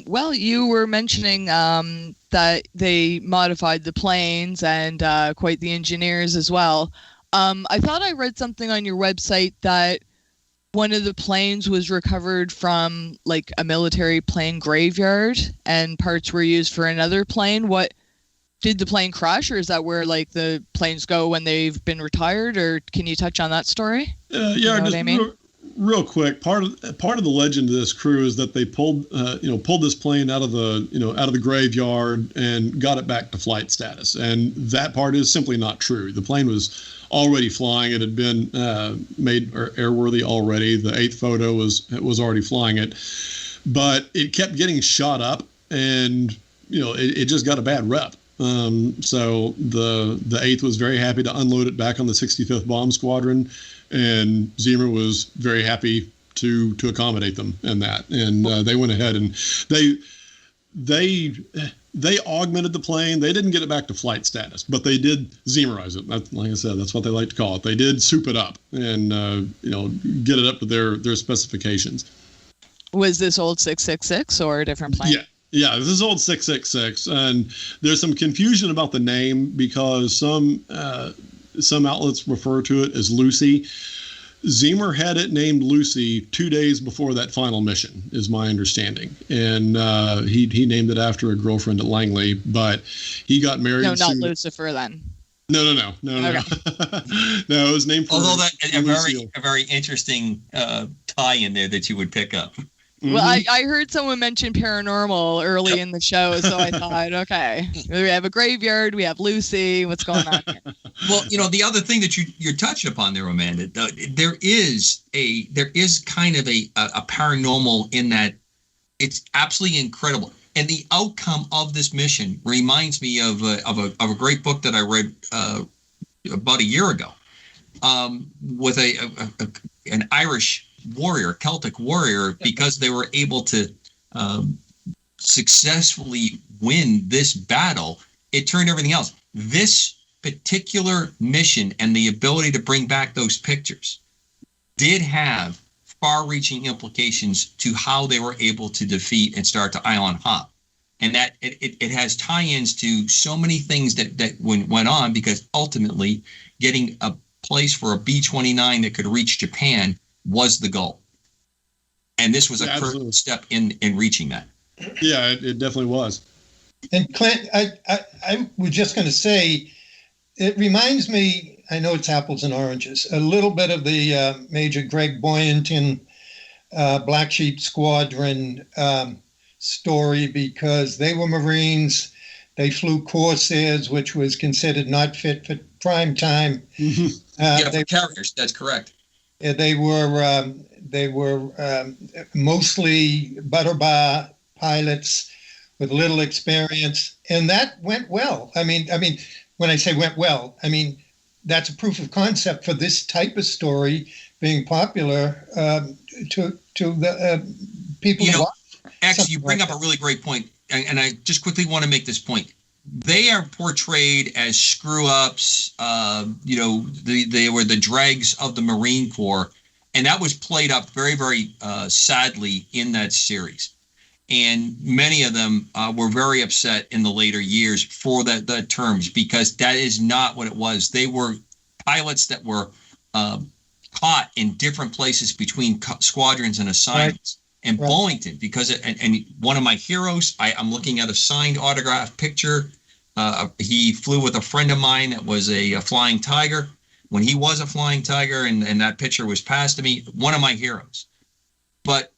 Well, you were mentioning that they modified the planes and quite the engineers as well. I thought I read something on your website that one of the planes was recovered from like a military plane graveyard, and parts were used for another plane. What did the plane crash, or is that where like the planes go when they've been retired? Or can you touch on that story?
Real quick. Part of the legend of this crew is that they pulled this plane out of the graveyard and got it back to flight status, and that part is simply not true. The plane was already flying. It had been made airworthy already. The 8th photo was already flying it, but it kept getting shot up, and it just got a bad rep. So the 8th was very happy to unload it back on the 65th Bomb Squadron, and Zeamer was very happy to accommodate them in that. And they went ahead and they augmented the plane. They didn't get it back to flight status, but they did Zeamerize it. Like I said, that's what they like to call it. They did soup it up and get it up to their specifications.
Was this old 666 or a different plane?
Yeah, this is old 666, and there's some confusion about the name because some some outlets refer to it as Lucy. Zeamer had it named Lucy 2 days before that final mission, is my understanding. And he named it after a girlfriend at Langley, but he got married.
No, not Lucifer then.
No.
Okay.
No, it was named for.
Although that a very interesting tie in there that you would pick up.
Well, I heard someone mention paranormal early in the show, so I thought, okay, we have a graveyard, we have Lucy, what's going on here?
Well, the other thing that you're touching upon there, Amanda, there is kind of a paranormal in that it's absolutely incredible, and the outcome of this mission reminds me of a great book that I read about a year ago, with an Irish warrior, Celtic warrior, because they were able to successfully win this battle. It turned everything else. This particular mission and the ability to bring back those pictures did have far-reaching implications to how they were able to defeat and start to Island Hop. And that it has tie-ins to so many things that went on, because ultimately getting a place for a B-29 that could reach Japan was the goal. And this was a critical step in reaching that.
Yeah, it definitely was.
And Clint, I was just going to say, it reminds me, I know it's apples and oranges, a little bit of the Major Greg Boyanton Black Sheep Squadron story, because they were Marines. They flew Corsairs, which was considered not fit for prime time.
For carriers, that's correct.
They were mostly butter bar pilots with little experience, and that went well. I mean, when I say went well, I mean that's a proof of concept for this type of story being popular to the people.
Actually, you bring up a really great point, and I just quickly want to make this point. They are portrayed as screw-ups. They were the dregs of the Marine Corps, and that was played up very, very sadly in that series. And many of them were very upset in the later years for the terms, because that is not what it was. They were pilots that were caught in different places between squadrons and assignments. Right. And right. Bollington, because and one of my heroes, I'm looking at a signed autographed picture. He flew with a friend of mine that was a Flying Tiger. When he was a Flying Tiger, and that picture was passed to me, one of my heroes. But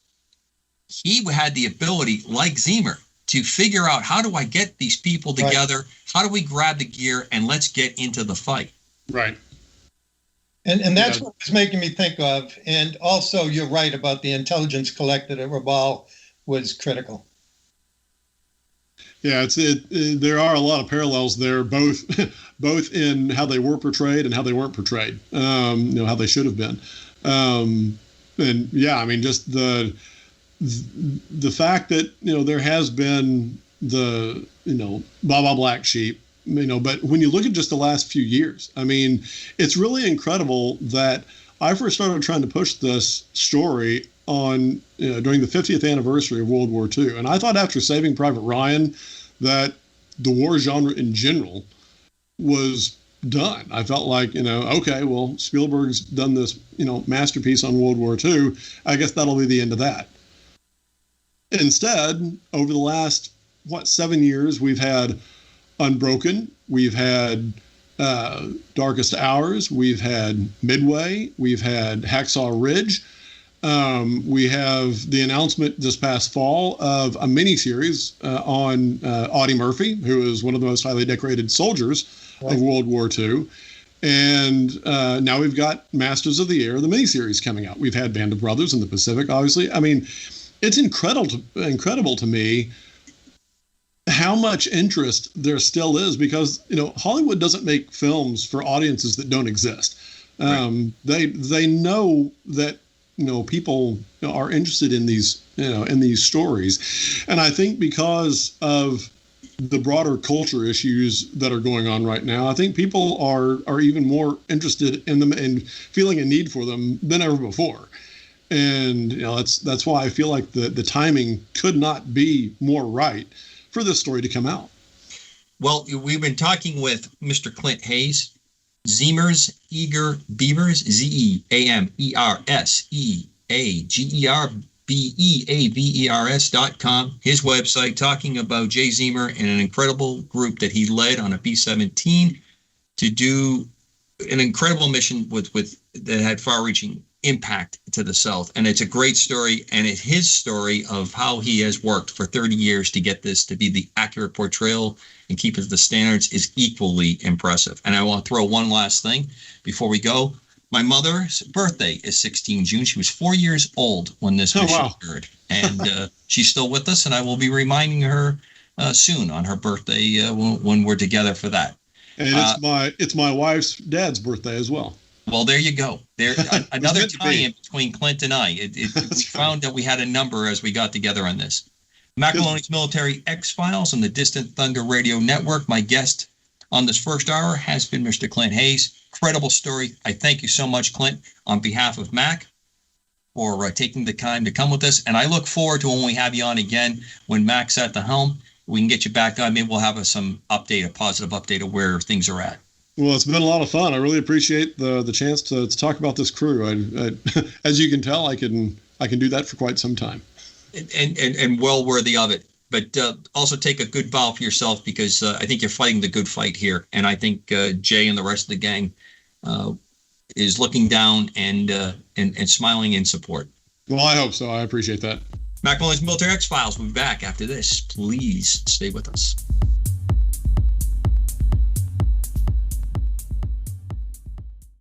he had the ability, like Zeamer, to figure out, how do I get these people together? Right. How do we grab the gear and let's get into the fight?
Right.
And that's what it's making me think of. And also, you're right about the intelligence collected at Rabaul was critical.
Yeah, there are a lot of parallels there, both in how they were portrayed and how they weren't portrayed. How they should have been. And yeah, I mean, just the fact that there has been the Baba Black Sheep. But when you look at just the last few years, I mean, it's really incredible that I first started trying to push this story on during the 50th anniversary of World War II. And I thought after Saving Private Ryan that the war genre in general was done. I felt like, okay, well, Spielberg's done this, masterpiece on World War II. I guess that'll be the end of that. Instead, over the last, 7 years, we've had Unbroken, we've had Darkest Hours, we've had Midway, we've had Hacksaw Ridge. We have the announcement this past fall of a miniseries on Audie Murphy, who is one of the most highly decorated soldiers of World War II. And now we've got Masters of the Air, the miniseries coming out. We've had Band of Brothers in the Pacific, obviously. I mean, it's incredible to me how much interest there still is, because Hollywood doesn't make films for audiences that don't exist. Right. They know that people are interested in these stories, and I think because of the broader culture issues that are going on right now, I think people are even more interested in them and feeling a need for them than ever before. And that's why I feel like the timing could not be more right for this story to come out.
Well, we've been talking with Mr. Clint Hayes, Zeamer's Eager Beavers, ZeamerBeavers.com. His website talking about Jay Zeamer and an incredible group that he led on a B-17 to do an incredible mission with that had far-reaching impact to the South. And it's a great story, and it's his story of how he has worked for 30 years to get this to be the accurate portrayal and keep it the standards is equally impressive. And I want to throw one last thing before we go. My mother's birthday is 16 June. She was 4 years old when this mission occurred. And she's still with us, and I will be reminding her soon on her birthday when we're together for that.
And it's my wife's dad's birthday as well.
Well, there you go. There another tie-in between Clint and I. We found that we had a number as we got together on this. Mack Maloney's Military X-Files on the Distant Thunder Radio Network. My guest on this first hour has been Mr. Clint Hayes. Incredible story. I thank you so much, Clint, on behalf of Mack, for taking the time to come with us. And I look forward to when we have you on again, when Mack's at the helm. We can get you back on. Maybe we'll have a positive update of where things are at.
Well, it's been a lot of fun. I really appreciate the chance to talk about this crew. I as you can tell, I can do that for quite some time.
And well worthy of it. But also take a good vow for yourself, because I think you're fighting the good fight here. And I think Jay and the rest of the gang is looking down and smiling in support.
Well, I hope so. I appreciate that.
Mack Maloney's Military X-Files will be back after this. Please stay with us.